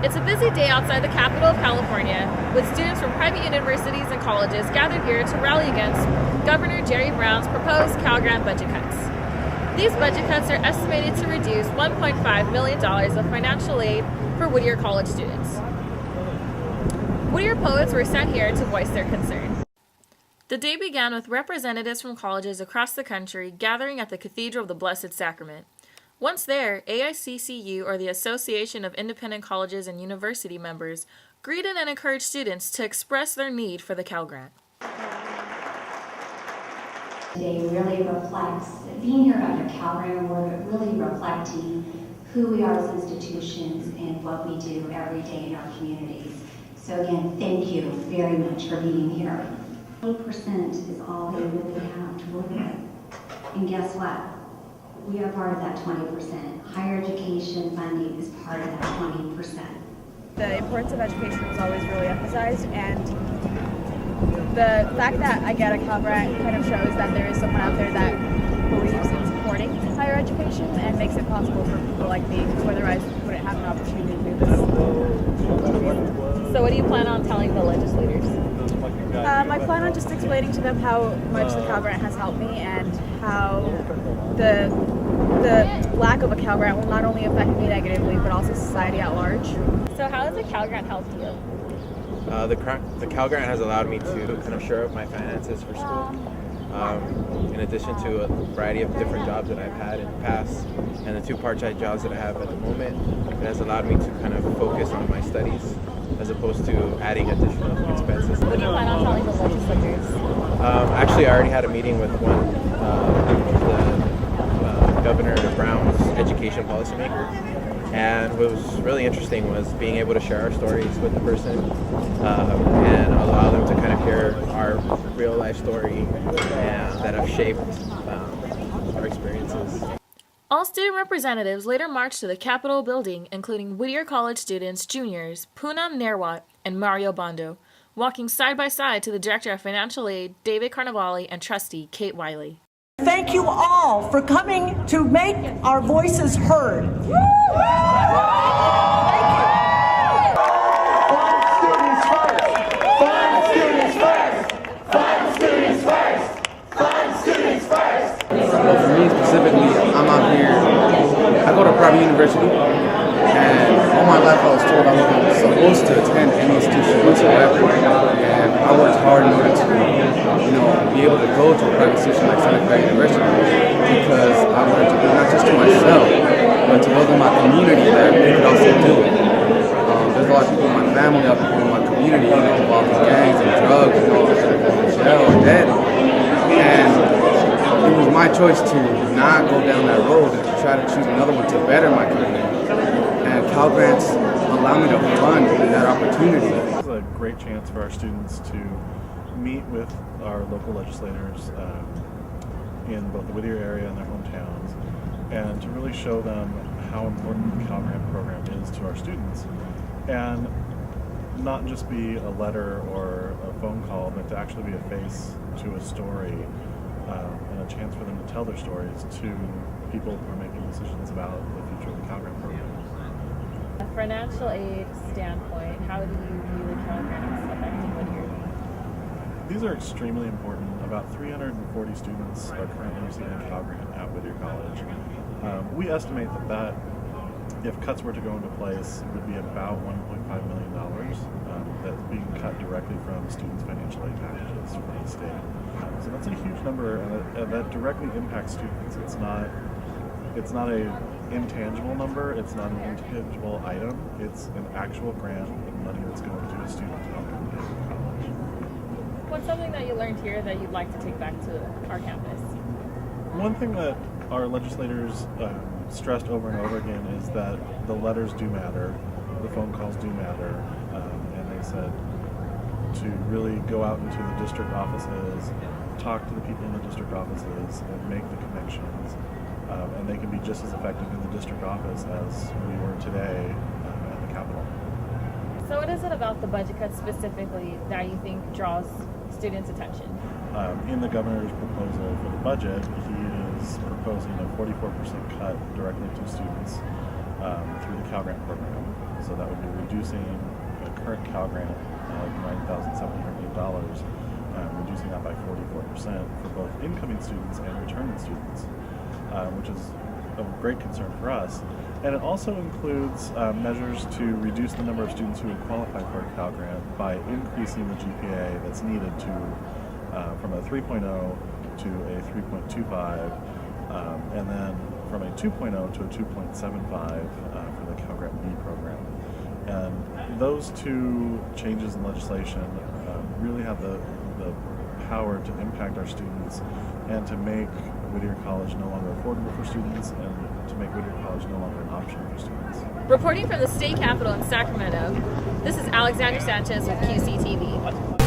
It's a busy day outside the capital of California, with students from private universities and colleges gathered here to rally against Governor Jerry Brown's proposed Cal Grant budget cuts. These budget cuts are estimated to reduce $1.5 million of financial aid for Whittier College students. Whittier poets were sent here to voice their concern. The day began with representatives from colleges across the country gathering at the Cathedral of the Blessed Sacrament. Once there, AICCU, or the Association of Independent Colleges and University members, greeted and encouraged students to express their need for the Cal Grant. Today really reflects, being here about your Cal Grant Award, but really reflecting who we are as institutions and what we do every day in our communities. So again, thank you very much for being here. 20% is all they really have to work with. And guess what? We are part of that 20%. Higher education funding is part of that 20%. The importance of education was always really emphasized, and the fact that I get a Cal Grant kind of shows that there is someone out there that believes in supporting higher education and makes it possible for people like me who otherwise wouldn't have an opportunity to do this. So what do you plan on telling the legislators? I plan on just explaining to them how much the Cal Grant has helped me and how the lack of a Cal Grant will not only affect me negatively but also society at large. So how has the Cal Grant helped you? The Cal Grant has allowed me to kind of shore up my finances for school. In addition to a variety of different jobs that I've had in the past and the 2 part-time jobs that I have at the moment, it has allowed me to kind of focus on my studies as opposed to adding additional expenses. What do you plan on telling the legislators? Actually, I already had a meeting with Governor Brown's education policymaker, and what was really interesting was being able to share our stories with the person and allow them to kind of hear our real life story and that have shaped our experiences. All student representatives later marched to the Capitol building, including Whittier College students, juniors Poonam Nerwat and Mario Bondo, walking side by side to the Director of Financial Aid, David Carnevale, and Trustee Kate Wiley. Thank you all for coming to make our voices heard. Thank you. Fund students first! Fund students first! Fund students first! Well, for me specifically, I'm out here, I go to private university, and all my life I was told I wasn't supposed to attend any institution whatsoever, and I worked hard in order to, be able to go to a private institution like Santa Clara University, because I wanted to prove not just to myself, but to those in my community that they could also do it. There's a lot of people in my family, a lot of people in my community, involved in gangs and drugs, that are in jail or dead, and it was my choice to not go down that road and to try to choose another one to better my community. And Cal Grants allow me to fund that opportunity. It's a great chance for our students to meet with our local legislators in both the Whittier area and their hometowns, and to really show them how important the Cal Grant program is to our students. And not just be a letter or a phone call, but to actually be a face to a story and a chance for them to tell their stories to people who are making decisions about the future of the Cal Grant program. From a financial aid standpoint, how do you view the Cal Grants affecting Whittier? These are extremely important. About 340 students are currently receiving a Cal Grant at Whittier College. We estimate that if cuts were to go into place, it would be about $1.5 million that's being cut directly from students' financial aid packages from the state. So that's a huge number, and that directly impacts students. It's not a intangible number. It's not an intangible item. It's an actual grant of money that's going to a student to help them get to college. What's something that you learned here that you'd like to take back to our campus? One thing that our legislators stressed over and over again is that the letters do matter, the phone calls do matter, and they said to really go out into the district offices, talk to the people in the district offices, and make the connections, and they can be just as effective in the district office as we were today at the Capitol. So what is it about the budget cuts specifically that you think draws students' attention? In the governor's proposal for the budget, he is proposing a 44% cut directly to students, through the Cal Grant program. So that would be reducing the current Cal Grant of $9,708, reducing that by 44% for both incoming students and returning students, which is of great concern for us. And it also includes measures to reduce the number of students who would qualify for a Cal Grant by increasing the GPA that's needed to from a 3.0 to a 3.25, and then from a 2.0 to a 2.75 for the Cal Grant B program. And those two changes in legislation really have the power to impact our students and to make Whittier College no longer affordable for students and to make Whittier College no longer an option for students. Reporting from the state capitol in Sacramento, this is Alexander Sanchez with QCTV.